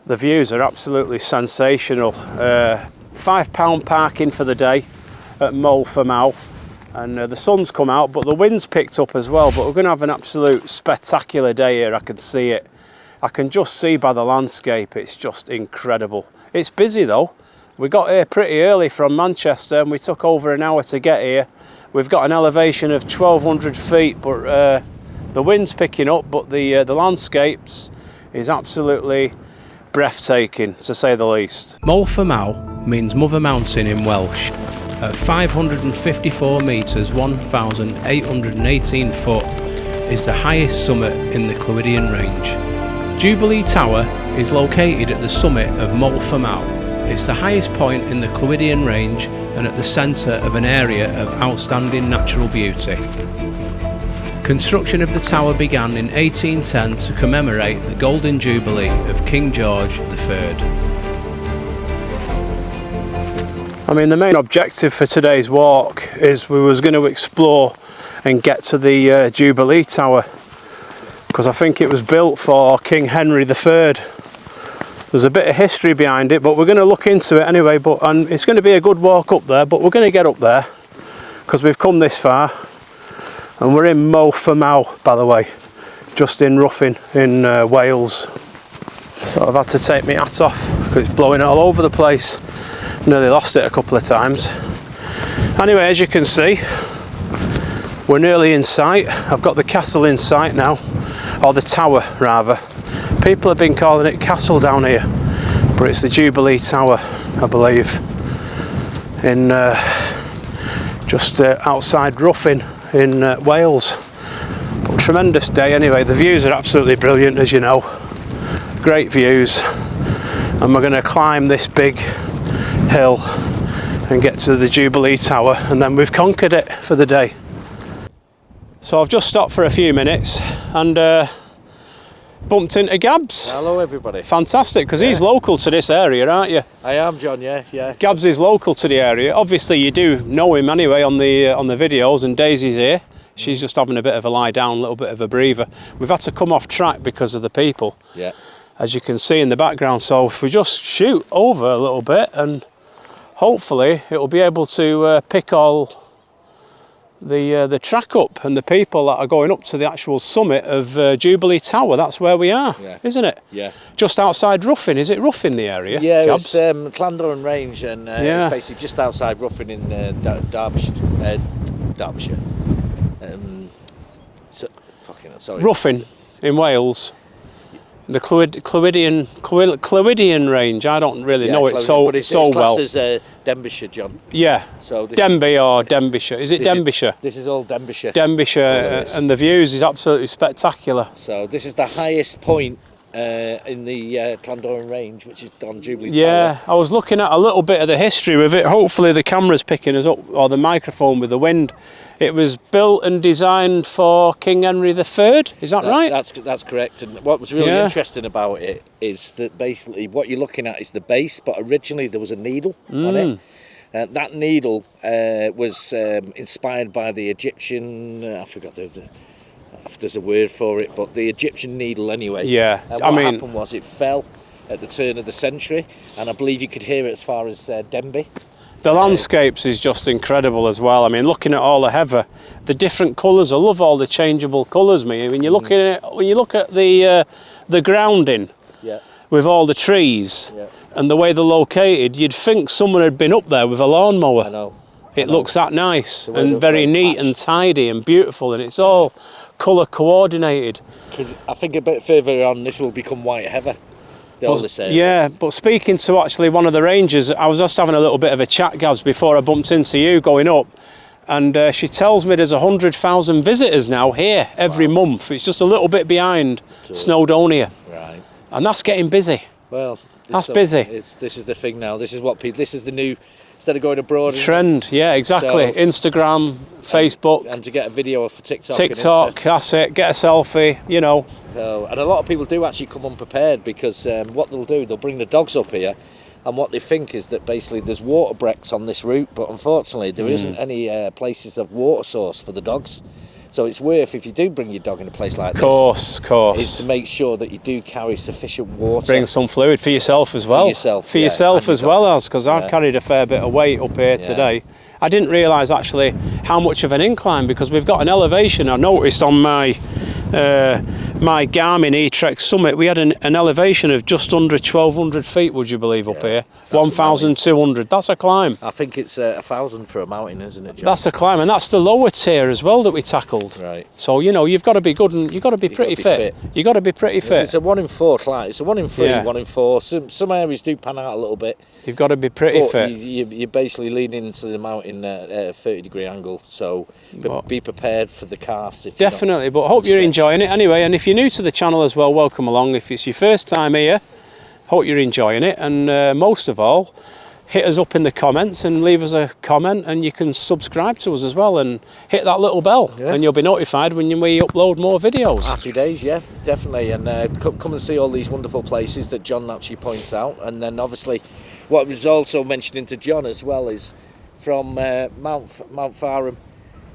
The views are absolutely sensational. £5 parking for the day at Moel Famau, and the sun's come out, but the wind's picked up as well. But we're going to have an absolute spectacular day here. I can see it. I can just see by the landscape. It's just incredible. It's busy though. We got here pretty early from Manchester, and we took over an hour to get here. We've got an elevation of 1,200 feet, but the wind's picking up. But the landscapes is absolutely breathtaking, to say the least. Moel Famau means Mother Mountain in Welsh. At 554 metres, 1,818 foot, is the highest summit in the Clwydian Range. Jubilee Tower is located at the summit of Moel Famau. It's the highest point in the Clwydian Range and at the centre of an area of outstanding natural beauty. Construction of the tower began in 1810 to commemorate the Golden Jubilee of King George III. I mean, the main objective for today's walk is we was going to explore and get to the Jubilee Tower, because I think it was built for King Henry III. There's a bit of history behind it, but we're going to look into it anyway. And it's going to be a good walk up there, but we're going to get up there because we've come this far. And we're in Moel Famau, by the way, just in Ruffin in Wales. So I've had to take my hat off because it's blowing all over the place. Nearly lost it a couple of times. Anyway, as you can see, we're nearly in sight. I've got the castle in sight now, or the tower rather. People have been calling it castle down here, but it's the Jubilee Tower, I believe, in just outside Ruffin in Wales. But tremendous day anyway. The views are absolutely brilliant, as you know. Great views, and we're going to climb this big hill and get to the Jubilee Tower, and then we've conquered it for the day. So I've just stopped for a few minutes and bumped into Gabs. Hello everybody. Fantastic, because he's local to this area, aren't you? I am, John, yeah. Gabs is local to the area. Obviously you do know him anyway on the videos, and Daisy's here. She's just having a bit of a lie down, a little bit of a breather. We've had to come off track because of the people, as you can see in the background. So if we just shoot over a little bit, and hopefully it will be able to pick all the track up and the people that are going up to the actual summit of Jubilee Tower. That's where we are, isn't it? Yeah. Just outside Ruffin. Is it Ruffin, the area? Yeah, Gabs? It's Llandoran Range, and it's basically just outside Ruffin in Derbyshire. Ruffin in Wales. The Clwydian Range. I don't really know it so well. It's Denbighshire, John. Yeah. So Denby or Denbighshire. Is it Denbighshire? This is all Denbighshire. Denbighshire, and the views is absolutely spectacular. So this is the highest point in the Llandoran Range, which is on Jubilee Tower. Yeah, I was looking at a little bit of the history with it. Hopefully the camera's picking us up, or the microphone with the wind. It was built and designed for King Henry III, is that right? That's correct. And what was really interesting about it is that basically what you're looking at is the base, but originally there was a needle on it. That needle was inspired by the Egyptian, I forgot there's a word for it, but the Egyptian needle anyway. Yeah, what happened was it fell at the turn of the century, and I believe you could hear it as far as Denby. The landscapes is just incredible as well. I mean, looking at all the heather, the different colours. I love all the changeable colours. When you look at it, when you look at the grounding, with all the trees and the way they're located, you'd think someone had been up there with a lawnmower. I know. It looks that nice and very neat and tidy and beautiful, and it's all colour coordinated. I think a bit further on, this will become white heather. But speaking to actually one of the rangers, I was just having a little bit of a chat, Gabs, before I bumped into you going up, and she tells me there's 100,000 visitors now here every month. It's just a little bit behind Snowdonia, right? And that's getting busy. Well, that's busy. This is the thing now. This is what people. This is the new. Instead of going abroad, trend, exactly. So, Instagram, Facebook, and to get a video for TikTok. That's it. Get a selfie, you know. So, and a lot of people do actually come unprepared, because what they'll do, they'll bring the dogs up here, and what they think is that basically there's water breaks on this route, but unfortunately there isn't any places of water source for the dogs. So it's worth, if you do bring your dog in a place like this, Of course. is to make sure that you do carry sufficient water. Bring some fluid for yourself as well. For yourself as well, because I've carried a fair bit of weight up here today. I didn't realise actually how much of an incline, because we've got an elevation. I noticed on my my Garmin E-Trek Summit, we had an elevation of just under 1,200 feet, would you believe, up here? 1,200. That's a climb. I think it's 1,000 for a mountain, isn't it, John? That's a climb, and that's the lower tier as well that we tackled. Right. So, you know, you've got to be good, and you've got to be pretty fit. You've got to be pretty fit. It's a 1 in 4 climb. It's a 1 in 3, 1 in 4. Some areas do pan out a little bit. You've got to be pretty fit. You're basically leaning into the mountain at a 30-degree angle, so be prepared for the calves. Definitely, but hope you're enjoying it anyway. And if you're new to the channel as well, welcome along. If it's your first time here, hope you're enjoying it. And most of all, hit us up in the comments and leave us a comment, and you can subscribe to us as well and hit that little bell, and you'll be notified when we upload more videos. Happy days, yeah, definitely. And come and see all these wonderful places that John actually points out. And then obviously what was also mentioning to John as well is from Mount Fareham,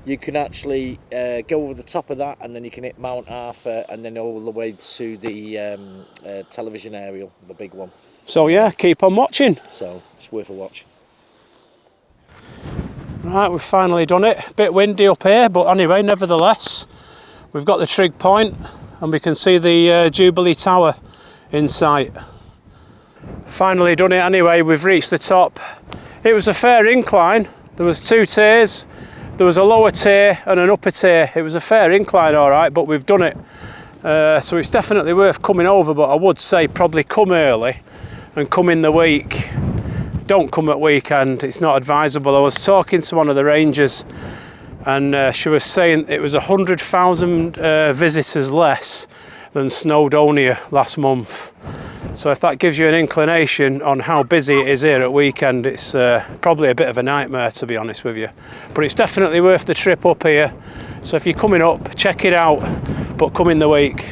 you can actually go over the top of that, and then you can hit Mount Offa, and then all the way to the television aerial, the big one. So yeah, keep on watching. So it's worth a watch. Right, we've finally done it. A bit windy up here, but anyway, nevertheless, we've got the trig point, and we can see the Jubilee Tower in sight. Finally done it anyway, we've reached the top. It was a fair incline. There was 2 tiers. There was a lower tier and an upper tier. It was a fair incline, all right, but we've done it. So it's definitely worth coming over, but I would say probably come early and come in the week. Don't come at weekend, it's not advisable. I was talking to one of the rangers, and she was saying it was 100,000 visitors less than Snowdonia last month. So if that gives you an inclination on how busy it is here at weekend, it's probably a bit of a nightmare, to be honest with you. But it's definitely worth the trip up here. So if you're coming up, check it out, but come in the week.